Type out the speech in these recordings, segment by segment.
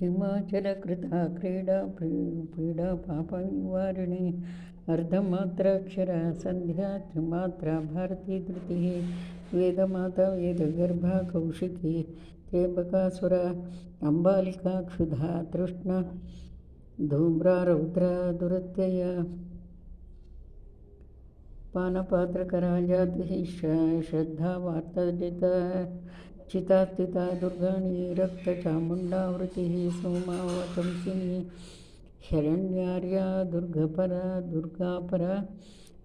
हिमाचलकृता क्रीडा पीडा पापनिवारिणी अर्धमात्राक्षरा सन्ध्या त्रिमात्रा भारती धृतिः वेदमाता वेदगर्भा कौशिकी त्र्यंबकासुरा अम्बालिका क्षुधा तृष्णा धूम्रा रौद्रा दुरत्यया पानपात्रकरा जातिः श्रद्धा वार्ताजिता चितास्थिता दुर्गाणी रक्तचामुण्डावृतिः सोमावतंसिनी शरण्यार्या दुर्गपरा दुर्गापरा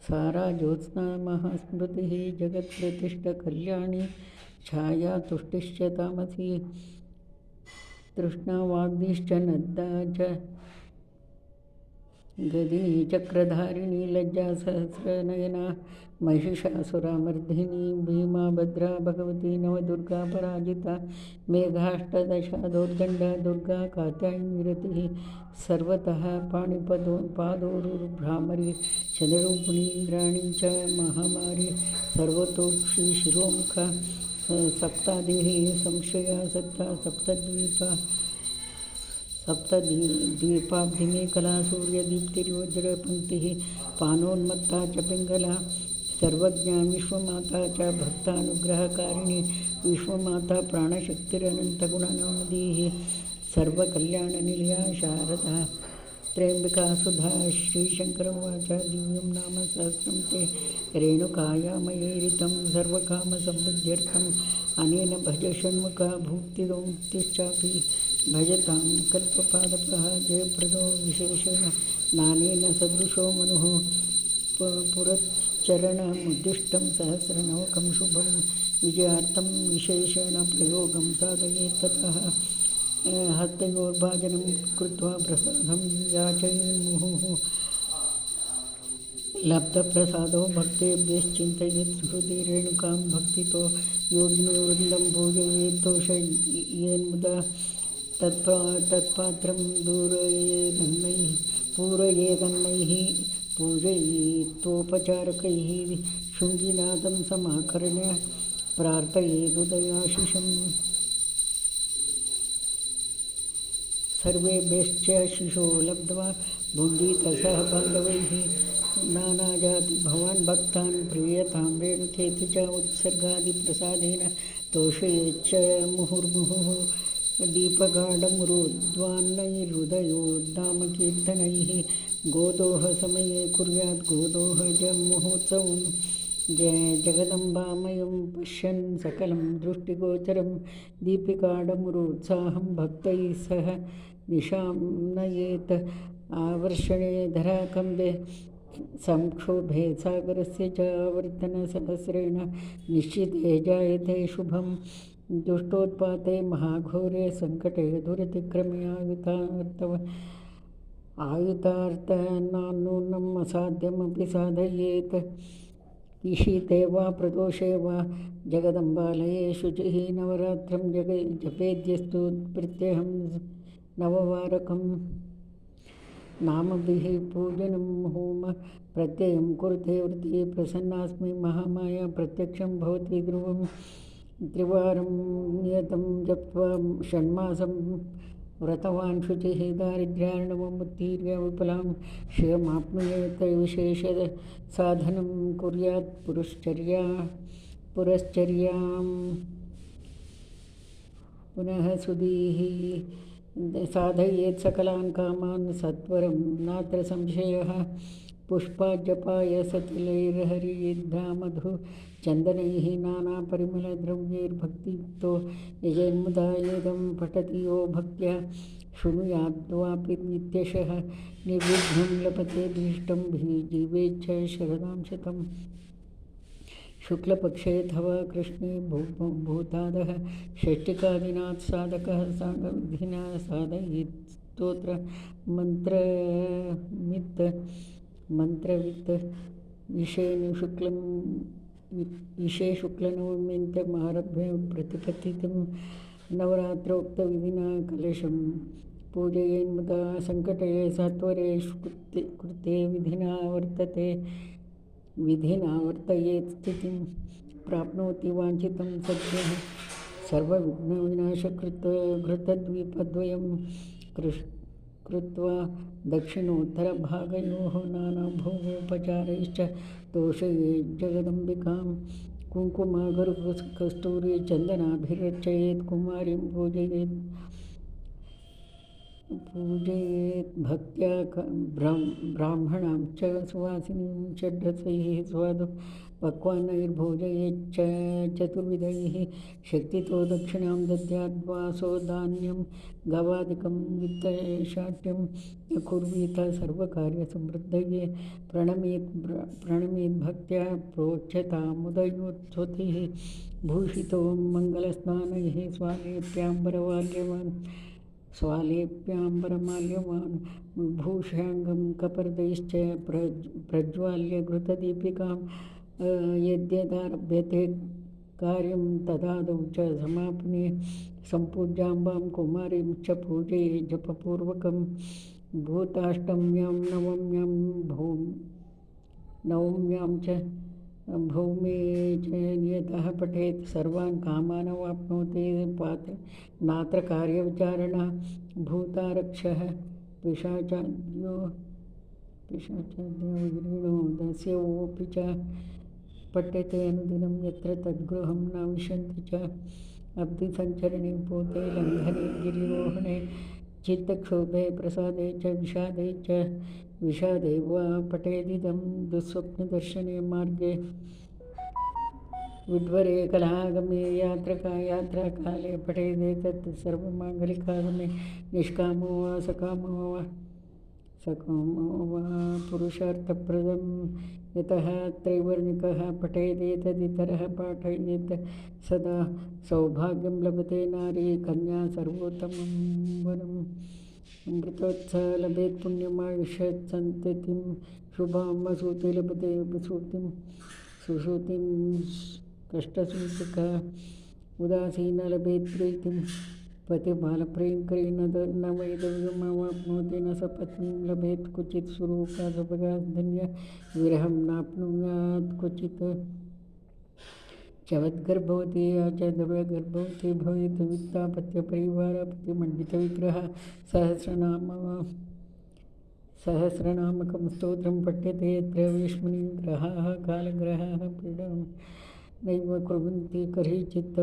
सारा ज्योत्स्ना महास्मृतिः जगत्प्रतिष्ठकल्याणी छाया तुष्टिश्च तामसी तृष्णा वाग्दिश्च नद्दा च गदिनी चक्रधारिणी लज्जा सहस्रनयना महिषासुरामर्दिनी भीमा भद्रा भगवती नवदुर्गा पराजिता मेघाष्टदशा दोर्दण्डा दुर्गा कात्यायनी रतिः सर्वतः पाणिपादोरुभ्रामरी चंद्ररूपिणी इंद्राणी च महामारी सर्वतोक्षी शिरोमुखा सप्तादेही संशया सत्ता सप्तद्वीपा सप्तद्वीपाब्धिमे कला सूर्यदीप्तिर्वज्रपङ्क्तिः पानोन्मत्ता च पिङ्गला सर्वज्ञा विश्वमाता च भक्तानुग्रहकारिणी विश्वमाता प्राणशक्तिरनन्तगुणनामधीः सर्वकल्याणनिलया शारदा त्र्यम्बिका सुधा श्रीशङ्करवाच दिव्यं नाम सहस्रं ते रेणुकायामयैरितं सर्वकामसम्पद्यर्थम् अनेन भज षण्मुखा भुक्तिदोक्तिश्चापि भजतां कल्पपादपः जयप्रदो विशेषेण नानेन सदृशो मनुः पुरच्चरणमुद्दिष्टं सहस्रनवकं शुभं विजयार्थं विशेषेण प्रयोगं साधयेत् ततः हस्तयोर्भाजनं कृत्वा प्रसादं याचयेन्मुहुः लब्धप्रसादो भक्तेभ्यश्चिन्तयेत् हृदि रेणुकां भक्तितो योगिनीवृन्दं पूजयेत् तोषयेन्मुदा तत्पात्रं पूरयेदन्नैः पूजयित्वोपचारकैः शृङ्गिनादं समाकर्ण्य प्रार्थयेदुदयाशिषम् सर्वेभ्यश्च शिशो लब्ध्वा बुन्दितसह बान्धवैः नानाजाति भवान् भक्तान् प्रीयतां रेणुकेति च उत्सर्गादिप्रसादेन तोषयेच्च मुहुर्मुहुः दीपगाढमुरुद्वान्नैर्हृदयोद्दामकीर्तनैः गोदोहसमये कुर्यात् गोदोहजमहोत्सवं जगदम्बामयं पश्यन् सकलं दृष्टिगोचरं दीपिकाडमुरोत्साहं भक्तैः सह दिशां नयेत् आवर्षणे धराकम्बे संक्षोभे सागरस्य च आवर्तनसहस्रेण निश्चिते जायते शुभं दुष्टोत्पाते महाघोरे सङ्कटे दुरतिक्रमे आयुतार्थनान्नूनम् असाध्यमपि साधयेत् ईशिते वा प्रदोषे वा जगदम्बालये शुचिः नवरात्रं जपेद्यस्तु प्रत्यहं नववारकं नामभिः पूजनं होम प्रत्ययं कुरुते वृत्तिः प्रसन्नास्मि महामाया प्रत्यक्षं भवति ध्रुवं त्रिवारं नियतं जप्त्वा षण्मासं व्रतवान् शुचिः दारिद्र्यार्णवमुत्तीर्य विपुलां श्रियमाप्नुयेत् विशेषसाधनं कुर्यात् पुरश्चर्यां पुनः सुधीः साधयेत् सकलान् कामान् सत्वरं नात्र संशयः पुष्पाजपाय सतिलैर्हरिद्धा मधु चन्दनैः नानापरिमलद्रव्यैर्भक्तियुक्तो यजेन्मुदा यदं पठति यो भक्त्या शृणुयाद्वापि नित्यशः निर्विघ्नं लभते भीष्टं जीवेच्छ शरदां शतम् शुक्लपक्षेऽथवा कृष्णे भूतादः षष्टिकादिनात् साधकः साङ्गविधिना साधयेत् स्तोत्र मन्त्रवित् विषे शुक्लनवम्यन्तमारभ्य प्रतिपत्तितं नवरात्रोक्तविधिना कलशं पूजयेन्मुदा सङ्कटे सत्वरे कृते विधिना वर्तयेत् स्थितिं प्राप्नोति वाञ्छितं सद्यः सर्वविघ्नविनाशकृत घृतद्वीपद्वयं कृत्वा दक्षिणोत्तरभागयोः नानाभोगोपचारैश्च तोषये जगदम्बिकां कुङ्कुमागरुकस्तूरी चन्दनाभिरर्चयेत् कुमारीं पूजयेत् भक्त्या ब्राह्मणां च सुवासिनीं षड्रसैः स्वादु पक्वान्नैर्भोजयेच्च चतुर्विधैः शक्तितो दक्षिणां दद्याद्वासो धान्यं गवादिकं वित्तशाट्यं कुर्वीत सर्वकार्यसमृद्धये प्रणमेत् भक्त्या प्रोच्यतामुदयोत्सुतिः भूषितो मङ्गलस्नानैः स्वालेप्याम्बरमाल्यवान् भूषाङ्गं कपर्दैश्च प्रज्वाल्य घृतदीपिकां यद्यदारभ्यते कार्यं तदादौ च समापने सम्पूज्याम्बां कुमारीं च पूजये जपपूर्वकं भूताष्टम्यां नवम्यां च भौमे च नियतः पठेत् सर्वान् कामान् वाप्नोति नात्र कार्यविचारणा भूतारक्षः पिशाचाद्यो विरीणो दस्योऽपि च पठ्यते अनुदिनं यत्र तद्गृहं न विशन्ति च अब्धिसञ्चरणे पोते लङ्घने गिरिरोहणे चित्तक्षोभे प्रसादे च विषादे वा पठेदिदं दुःस्वप्नदर्शने मार्गे विड्वरे कलागमे यात्राकाले पठेदेतत् सर्वमाङ्गलिकागमे निष्कामो वा सकामो वा पुरुषार्थप्रदं यतः त्रैवर्णिकः पठेदेतदितरः पाठयेत् सदा सौभाग्यं लभते नारी कन्या सर्वोत्तमं वरम् अमृतोत्सः लभेत् पुण्यमायुष्यत् सन्ततिं शुभां वसूति लभते सुश्रुतिं कष्टसूचिका उदासीन लभेत् प्रीतिं पतिबालप्रियङ्करी न वैदव्यमाप्नोति न सपत्नीं लभेत् क्वचित् सुरूपा सुभगाधन्य विरहं नाप्नुयात् क्वचित् चवद्गर्भवती च दवगर्भवती भवेत् वित्तापत्यपरिवारपतिमण्डितविग्रह सहस्रनामकं स्तोत्रं पठ्यते त्रयविष्मनि ग्रहाः कालग्रहाः पीडां नैव कुर्वन्ति करीचित्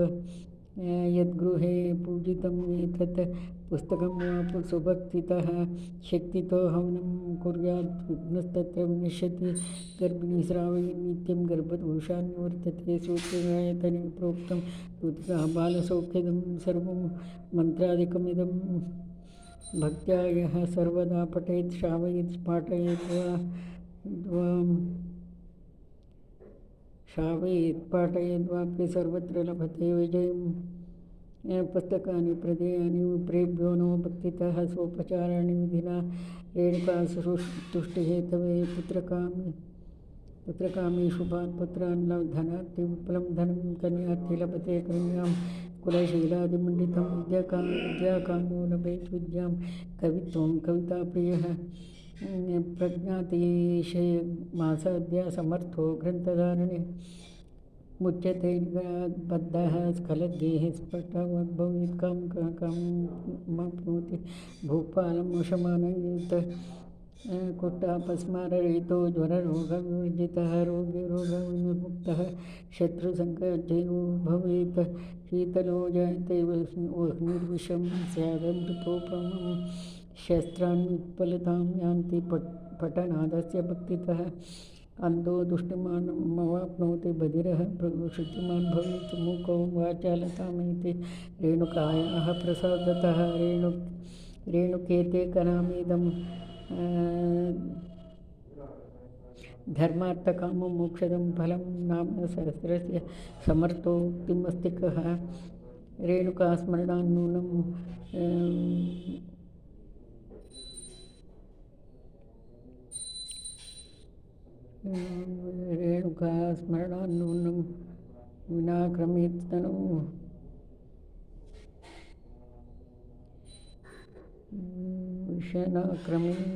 यद्गृहे पूजितम् एतत् पुस्तकं वा सुभक्तितः शक्तितो हवनं कुर्यात् विघ्नस्तत्र विनश्यति गर्भिणी श्रावयन् नित्यं गर्भदोषान् निवर्तते सूत्रगायतने प्रोक्तं सूतिका बालसौख्यदं सर्वं मन्त्रादिकमिदं भक्त्या यः सर्वदा पठेत् श्रावयेत् पाठयेद्वापि सर्वत्र लभते विजयं पुस्तकानि प्रदेयानि विप्रेभ्यो नो भक्तितः सोपचाराणि विधिना रेणुकासुतुष्टिहेतवे पुत्रकामी शुभान् पुत्रान् धनार्थी विपुलं धनं कन्यार्थी लभते कन्यां कुलशीलादिमण्डितं विद्याकामो लभेत् विद्यां कवित्वं कविताप्रियः प्रज्ञातिशयमासाद्य समर्थो ग्रन्थधारणे मुच्यते बद्धः स्खलद्गेः स्फुटवद्भवेत् काममाप्नोति भूपालं वशमानयेत् कुट्टापस्माररहितो ज्वररोगविवर्जितः रोगविमुक्तः शत्रुसङ्कटयो भवेत् शीतलो जायते वह्निर्विषं स्यादमृतोपमं शस्त्रान् विफलतां यान्ति पठनादस्य भक्तितः अन्धो दुष्टिमानमवाप्नोति बधिरः श्रुतिमान् भवेत् मूको वाचालतामेति रेणुकायाः प्रसादतः रेणुकेते कलामिदं धर्मार्थकाममोक्षदं फलं नाम सहस्रस्य समर्थोक्तिमस्तिकः रेणुकास्मरणान्नूनं रेणुकास्मरणान्नूनं विनाक्रमेत्तनु विषनाक्रमेत्तनु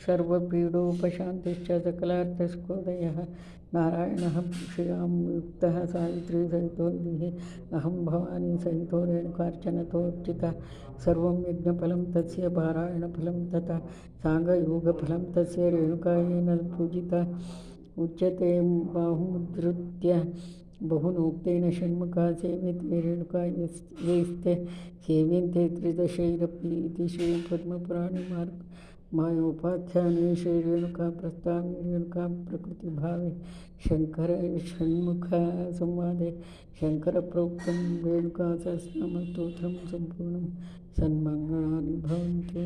सर्वपीडोपशान्तिश्च सकलार्थस्कोदयः नारायणः श्रियां युक्तः सावित्री सहितो दिः अहं भवानी सहितो रेणुकार्चनतोऽर्चितः सर्वं यज्ञफलं तस्य पारायणफलं तथा साङ्गयोगफलं तस्य रेणुकायेन पूजिता उच्यते बाहुमुद्धृत्य बहुनोक्तेन षण्मुखा सेव्यते रेणुका येस्ते सेव्यन्ते त्रिदशैरपि इति श्रीपद्मपुराणे मायोपाख्याने श्रीरेणुका प्रस्तावे रेणुका प्रकृतिभावे शङ्कर षण्मुखसंवादे शङ्करप्रोक्तं रेणुका सहस्रनामस्तोत्रं सम्पूर्णं सन्मङ्गलानि भवन्तु।